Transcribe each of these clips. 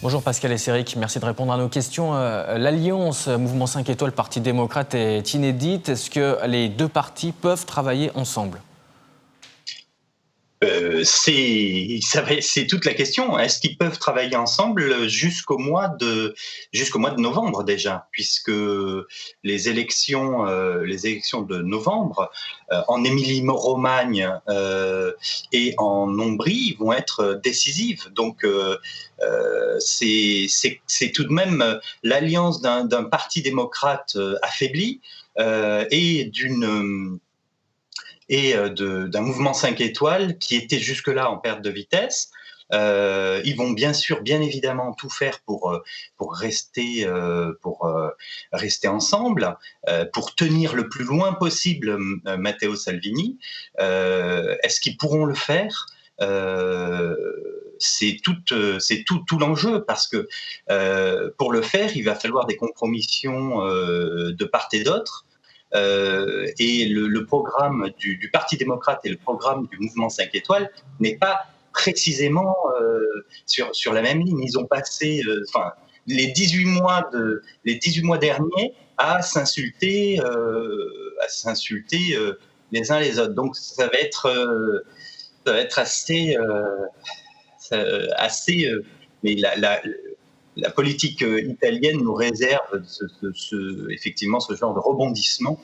Bonjour Pascal Esseric, merci de répondre à nos questions. L'alliance Mouvement 5 étoiles, Parti démocrate est inédite. Est-ce que les deux partis peuvent travailler ensemble ? C'est toute la question. Est-ce qu'ils peuvent travailler ensemble jusqu'au mois de novembre déjà, puisque les élections de novembre en Émilie-Romagne et en Ombrie vont être décisives. Donc c'est tout de même l'alliance d'un parti démocrate affaibli d'un mouvement 5 étoiles qui était jusque-là en perte de vitesse. Ils vont bien évidemment tout faire pour rester ensemble, pour tenir le plus loin possible Matteo Salvini. Est-ce qu'ils pourront le faire ? C'est tout l'enjeu, parce que pour le faire, il va falloir des compromissions de part et d'autre. Et le programme du Parti démocrate et le programme du mouvement 5 étoiles n'est pas précisément sur la même ligne. Ils ont passé les 18 mois derniers à s'insulter les uns les autres. Donc ça va être assez mais la politique italienne nous réserve effectivement ce genre de rebondissement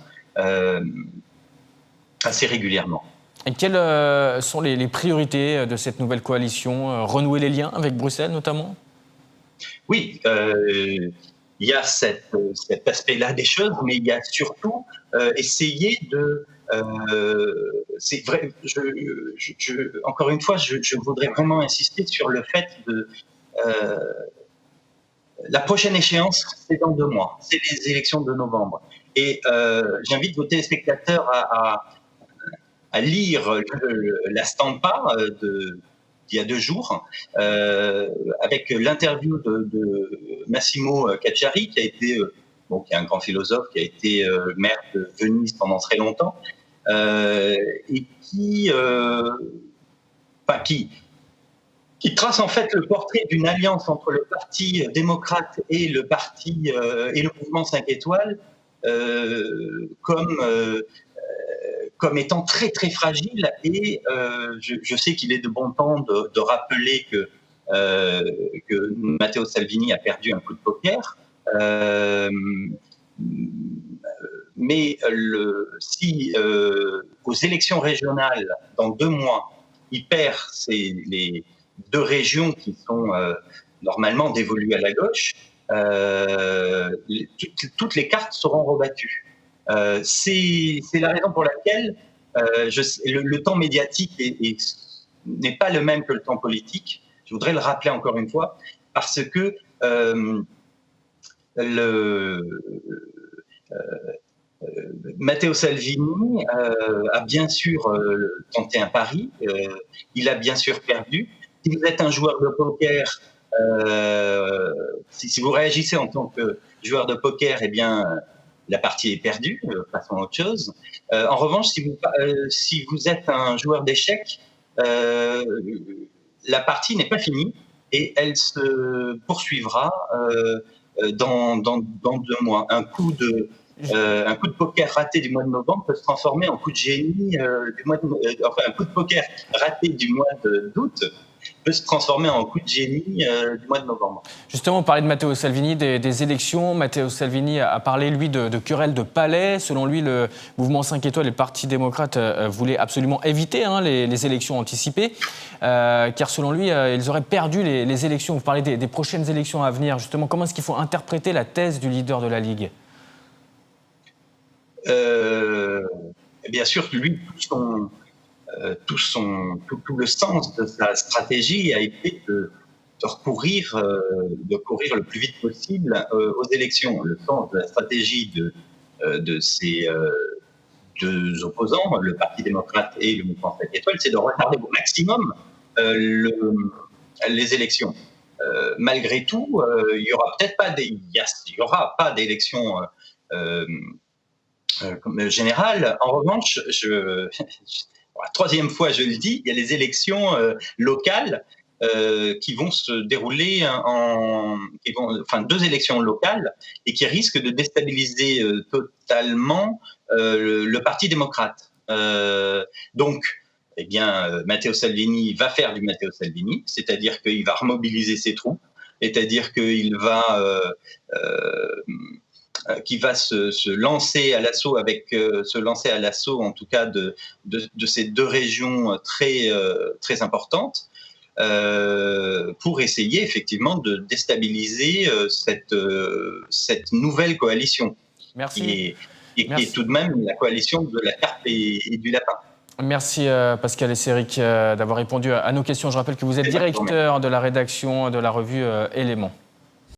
assez régulièrement. Et quelles sont les priorités de cette nouvelle coalition ? Renouer les liens avec Bruxelles notamment ? Oui, il y a cet aspect-là des choses, mais il y a surtout essayer de... c'est vrai, encore une fois, je voudrais vraiment insister sur le fait de... la prochaine échéance, c'est dans 2 mois, c'est les élections de novembre. Et j'invite vos téléspectateurs à lire la stampa d'il y a 2 jours, avec l'interview de Massimo Cacciari, qui est un grand philosophe, qui a été maire de Venise pendant très longtemps, et qui trace en fait le portrait d'une alliance entre le Parti démocrate et le mouvement 5 étoiles comme étant très très fragile. Et je sais qu'il est de bon ton de rappeler que Matteo Salvini a perdu un coup de poker. Mais si aux élections régionales, dans 2 mois, il perd les 2 régions qui sont normalement dévolues à la gauche, toutes les cartes seront rebattues. C'est la raison pour laquelle le temps médiatique n'est pas le même que le temps politique. Je voudrais le rappeler encore une fois, parce que Matteo Salvini a bien sûr tenté un pari, il a bien sûr perdu. Si vous êtes un joueur de poker, si vous réagissez en tant que joueur de poker, eh bien, la partie est perdue, passons à autre chose. En revanche, si vous êtes un joueur d'échecs, la partie n'est pas finie et elle se poursuivra dans 2 mois. Un coup de poker raté du mois de novembre peut se transformer en coup de génie un coup de poker raté du mois d'août peut se transformer en coup de génie du mois de novembre. Justement, on parlait de Matteo Salvini, des élections. Matteo Salvini a parlé, lui, de querelles de palais. Selon lui, le mouvement 5 étoiles et le Parti démocrate voulaient absolument éviter les élections anticipées, car selon lui, ils auraient perdu les élections. Vous parlez des prochaines élections à venir. Justement, comment est-ce qu'il faut interpréter la thèse du leader de la Ligue ? Bien sûr, lui, tout le sens de sa stratégie a été de recourir le plus vite possible aux élections. Le sens de la stratégie de ses 2 opposants, le Parti démocrate et le mouvement 5 étoiles, c'est de retarder au maximum les élections. Malgré tout, il y aura pas d'élections générales. En revanche, la 3e fois je le dis, il y a les élections locales qui vont se dérouler enfin 2 élections locales et qui risquent de déstabiliser totalement le Parti démocrate. Donc, eh bien, Matteo Salvini va faire du Matteo Salvini, c'est-à-dire qu'il va remobiliser ses troupes, c'est-à-dire qu'il va se lancer à l'assaut en tout cas de ces 2 régions très importantes pour essayer effectivement de déstabiliser cette nouvelle coalition Merci. qui est tout de même la coalition de la carpe et du lapin. Merci Pascal Esseric d'avoir répondu à nos questions. Je rappelle que vous êtes directeur de la rédaction de la revue Éléments.